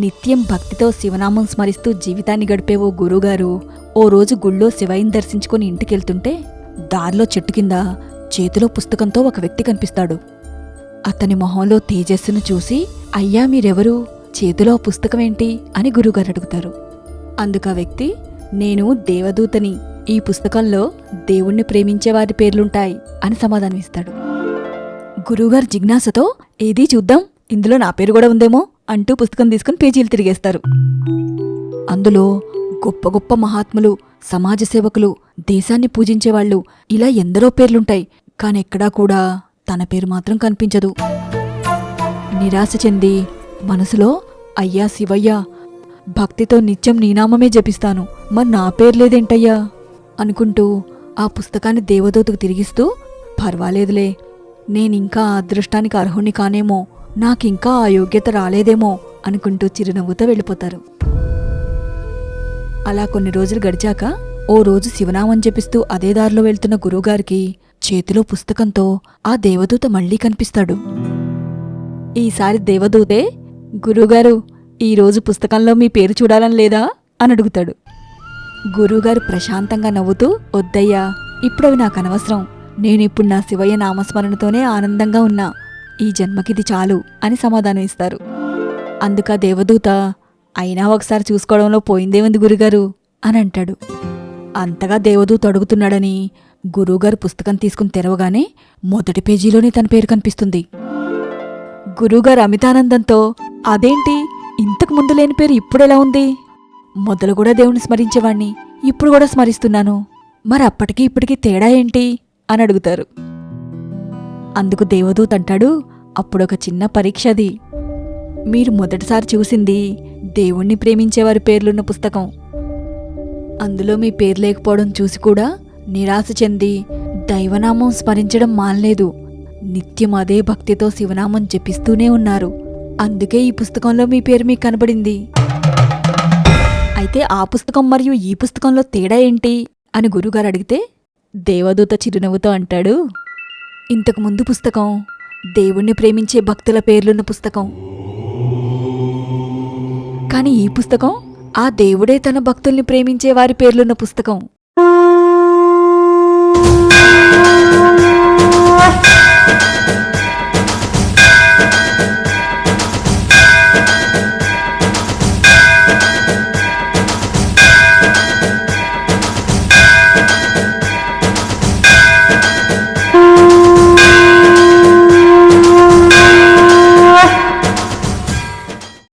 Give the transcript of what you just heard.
నిత్యం భక్తితో శివనామం స్మరిస్తూ జీవితాన్ని గడిపే ఓ గురువుగారు ఓ రోజు గుళ్ళో శివయ్యని దర్శించుకుని ఇంటికెళ్తుంటే దారిలో చెట్టు కింద చేతిలో పుస్తకంతో ఒక వ్యక్తి కనిపిస్తాడు. అతని మొహంలో తేజస్సును చూసి, అయ్యా మీరెవరు, చేతిలో పుస్తకమేంటి అని గురువుగారు అడుగుతారు. అందుకా వ్యక్తి, నేను దేవదూతని, ఈ పుస్తకంలో దేవుణ్ణి ప్రేమించేవారి పేర్లుంటాయి అని సమాధానమిస్తాడు. గురువుగారు జిజ్ఞాసతో, ఏదీ చూద్దాం, ఇందులో నా పేరు కూడా ఉందేమో అంటూ పుస్తకం తీసుకుని పేజీలు తిరిగేస్తారు. అందులో గొప్ప గొప్ప మహాత్ములు, సమాజ సేవకులు, దేశాన్ని పూజించేవాళ్లు, ఇలా ఎందరో పేర్లుంటాయి. కానెక్కడా కూడా తన పేరు మాత్రం కనిపించదు. నిరాశ చెంది మనసులో, అయ్యా శివయ్య, భక్తితో నిత్యం నీనామమే జపిస్తాను, మరి నా పేరు లేదేంటయ్యా అనుకుంటూ ఆ పుస్తకాన్ని దేవదూతకు తిరిగిస్తూ, పర్వాలేదులే, నేనింకా ఆ అదృష్టానికి అర్హుణ్ణి కానేమో, నాకింకా ఆ యోగ్యత రాలేదేమో అనుకుంటూ చిరునవ్వుతో వెళ్ళిపోతారు. అలా కొన్ని రోజులు గడిచాక ఓ రోజు శివనామం జపిస్తూ అదే దారిలో వెళ్తున్న గురువుగారికి చేతిలో పుస్తకంతో ఆ దేవదూత మళ్లీ కనిపిస్తాడు. ఈసారి దేవదూతే, గురువుగారు, ఈరోజు పుస్తకంలో మీ పేరు చూడాలని లేదా అని అడుగుతాడు. గురువుగారు ప్రశాంతంగా నవ్వుతూ, వద్దయ్యా, ఇప్పుడవి నాకనవసరం, నేనిప్పుడు నా శివయ్య నామస్మరణతోనే ఆనందంగా ఉన్నా, ఈ జన్మకిది చాలు అని సమాధానం ఇస్తారు. అందుకా దేవదూత, అయినా ఒకసారి చూసుకోవడంలో పోయిందేముంది గురుగారు అని అంటాడు. అంతగా దేవదూత అడుగుతున్నాడని గురువుగారు పుస్తకం తీసుకుని తెరవగానే మొదటి పేజీలోనే తన పేరు కనిపిస్తుంది. గురువుగారు అమితానందంతో, అదేంటి, ఇంతకు ముందు లేని పేరు ఇప్పుడెలా ఉంది? మొదలు కూడా దేవుణ్ణి స్మరించేవాణ్ణి, ఇప్పుడు కూడా స్మరిస్తున్నాను, మరి అప్పటికీ ఇప్పటికీ తేడా ఏంటి అని అడుగుతారు. అందుకు దేవదూత అంటాడు, అప్పుడొక చిన్న పరీక్షది. మీరు మొదటిసారి చూసింది దేవుణ్ణి ప్రేమించేవారి పేర్లున్న పుస్తకం. అందులో మీ పేరు లేకపోవడం చూసి కూడా నిరాశ చెంది దైవనామం స్మరించడం మానలేదు. నిత్యం అదే భక్తితో శివనామం జపిస్తూనే ఉన్నారు. అందుకే ఈ పుస్తకంలో మీ పేరు మీకు కనబడింది. అయితే ఆ పుస్తకం మరియు ఈ పుస్తకంలో తేడా ఏంటి అని గురువుగారు అడిగితే దేవదూత చిరునవ్వుతో అంటాడు, ఇంతకు ముందు పుస్తకం దేవుణ్ణి ప్రేమించే భక్తుల పేర్లున్న పుస్తకం. కాని ఈ పుస్తకం ఆ దేవుడే తన భక్తుల్ని ప్రేమించే వారి పేర్లున్న పుస్తకం.